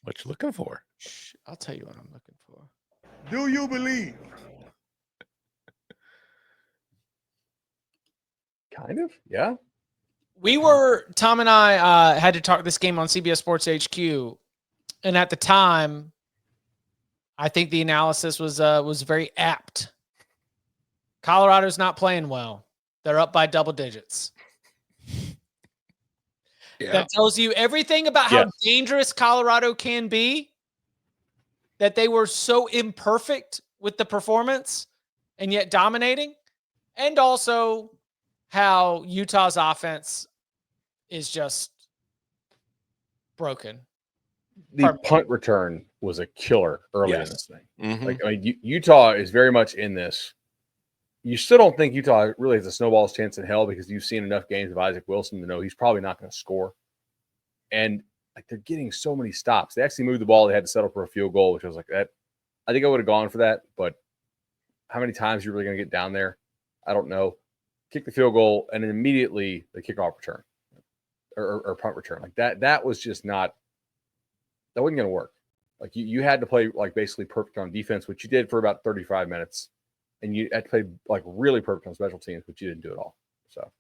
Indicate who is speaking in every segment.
Speaker 1: What you looking for?
Speaker 2: I'll tell you what I'm looking for.
Speaker 3: Do you believe?
Speaker 4: Kind of, yeah.
Speaker 2: Tom and I had to talk this game on CBS Sports HQ, and at the time, I think the analysis was very apt. Colorado's not playing well. They're up by double digits. Yeah. That tells you everything about how dangerous Colorado can be, that they were so imperfect with the performance and yet dominating, and also how Utah's offense is just broken.
Speaker 4: The punt return was a killer early in this thing.
Speaker 1: Mm-hmm.
Speaker 4: Like, I mean, Utah is very much in this. You still don't think Utah really has a snowball's chance in hell because you've seen enough games of Isaac Wilson to know he's probably not going to score. And like, they're getting so many stops. They actually moved the ball. They had to settle for a field goal, which I was like, that. I think I would have gone for that, but how many times you're really going to get down there? I don't know. Kick the field goal and then immediately the kickoff return or punt return. Like that was just not. That wasn't going to work. Like you had to play like basically perfect on defense, which you did for about 35 minutes. And you had to play like really perfect on special teams, which you didn't do at all. So,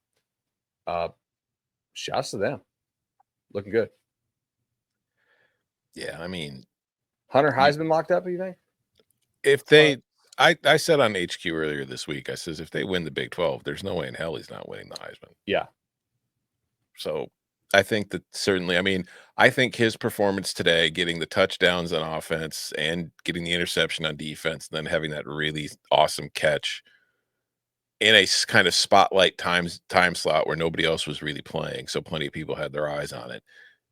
Speaker 4: shouts to them. Looking good.
Speaker 1: Yeah, I mean,
Speaker 4: Hunter Heisman locked up, you think?
Speaker 1: If they, I said on HQ earlier this week, I says if they win the Big 12, there's no way in hell he's not winning the Heisman.
Speaker 4: Yeah.
Speaker 1: So I think that certainly, I mean, I think his performance today, getting the touchdowns on offense and getting the interception on defense, and then having that really awesome catch in a kind of spotlight time slot where nobody else was really playing, so plenty of people had their eyes on it.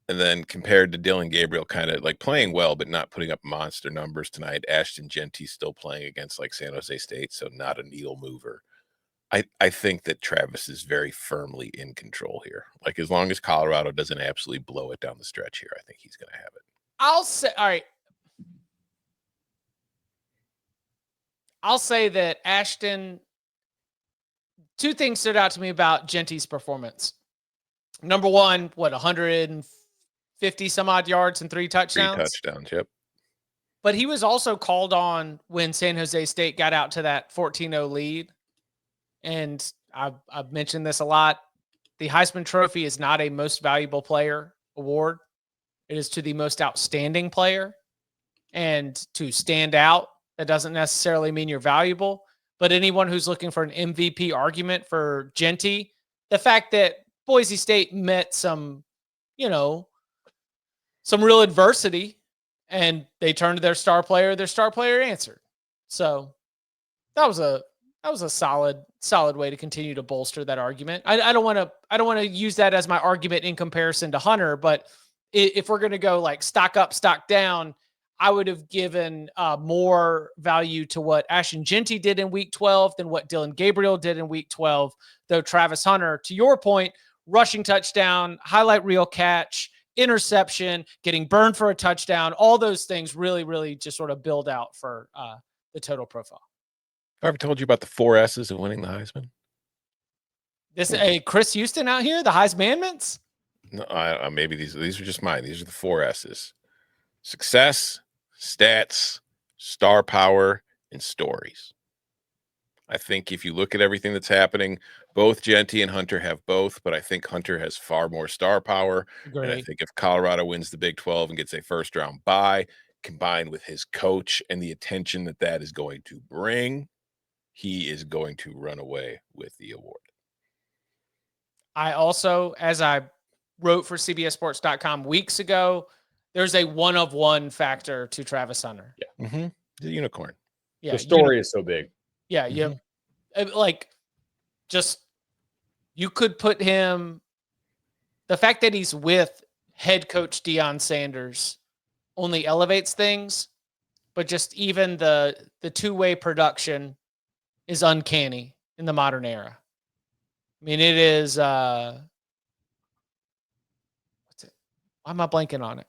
Speaker 1: And then compared to Dylan Gabriel, kind of like playing well, but not putting up monster numbers tonight. Ashton Genty still playing against like San Jose State, so not a needle mover. I think that Travis is very firmly in control here. Like, as long as Colorado doesn't absolutely blow it down the stretch here, I think he's going to have it.
Speaker 2: I'll say, all right. I'll say that Ashton, two things stood out to me about Genty's performance. Number one, 150 some odd yards and 3 touchdowns?
Speaker 1: 3 touchdowns, yep.
Speaker 2: But he was also called on when San Jose State got out to that 14-0 lead. And I've mentioned this a lot. The Heisman Trophy is not a most valuable player award. It is to the most outstanding player. And to stand out, that doesn't necessarily mean you're valuable. But anyone who's looking for an MVP argument for Genty, the fact that Boise State met some real adversity and they turned to their star player answered. So that was a solid way to continue to bolster that argument. I don't want to use that as my argument in comparison to Hunter, but if we're going to go like stock up, stock down, I would have given more value to what Ashton Genty did in week 12 than what Dylan Gabriel did in week 12. Though Travis Hunter, to your point, rushing touchdown, highlight reel catch, interception, getting burned for a touchdown, all those things really, really just sort of build out for the total profile.
Speaker 1: I ever told you about the 4 S's of winning the Heisman?
Speaker 2: This Chris Houston out here, the Heismanments?
Speaker 1: No, maybe these are just mine. These are the 4 S's: success, stats, star power, and stories. I think if you look at everything that's happening, both Genty and Hunter have both, but I think Hunter has far more star power.
Speaker 2: Great.
Speaker 1: And I think if Colorado wins the Big 12 and gets a first-round bye, combined with his coach and the attention that is going to bring, he is going to run away with the award.
Speaker 2: I also, as I wrote for CBSSports.com weeks ago, there's a 1-of-1 factor to Travis Hunter.
Speaker 4: Yeah.
Speaker 1: Mm-hmm. The unicorn.
Speaker 2: Yeah.
Speaker 4: The story is so big.
Speaker 2: Yeah. Mm-hmm. You could put him, the fact that he's with head coach Deion Sanders only elevates things, but just even the two-way production is uncanny in the modern era. I mean, it is, what's it? Why am I blanking on it?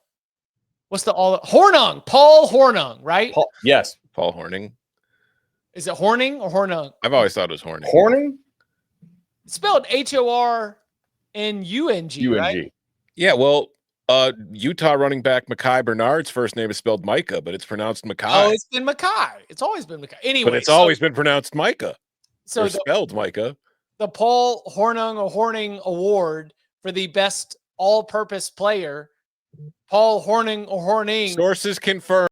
Speaker 2: What's Hornung, Paul Hornung, right?
Speaker 4: Yes.
Speaker 1: Paul Hornung.
Speaker 2: Is it Horning or Hornung?
Speaker 1: I've always thought it was Hornung.
Speaker 4: Hornung?
Speaker 2: It's spelled Hornung, right?
Speaker 4: UNG.
Speaker 1: Yeah, well, Utah running back Mekhi Bernard's first name is spelled Micah, but it's pronounced
Speaker 2: Oh,
Speaker 1: Mekhi.
Speaker 2: it's been Mackay. It's always been Mackay. Anyway,
Speaker 1: But it's always been pronounced Micah
Speaker 2: so
Speaker 1: or spelled Micah.
Speaker 2: the Paul Hornung Award for the best all-purpose player, Paul Horning.
Speaker 1: Sources confirm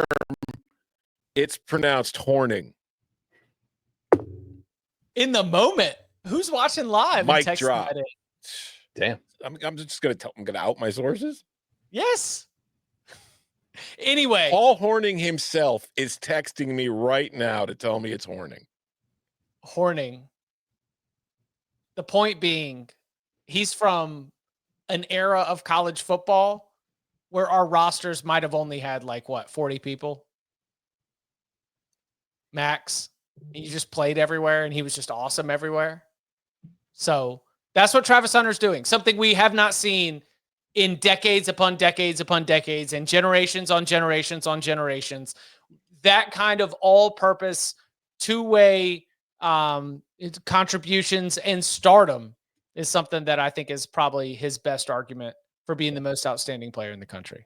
Speaker 1: it's pronounced Horning.
Speaker 2: In the moment, who's watching live?
Speaker 1: Mic
Speaker 2: and texting
Speaker 1: drop.
Speaker 2: that in?
Speaker 4: Damn.
Speaker 1: I'm just gonna tell. I'm gonna out my sources.
Speaker 2: Yes. Anyway,
Speaker 1: Paul Horning himself is texting me right now to tell me it's Horning.
Speaker 2: Horning. The point being, he's from an era of college football where our rosters might have only had 40 people max. And you just played everywhere and he was just awesome everywhere. So that's what Travis Hunter's doing. Something we have not seen in decades upon decades upon decades and generations on generations on generations. That kind of all-purpose two-way contributions and stardom is something that I think is probably his best argument for being the most outstanding player in the country.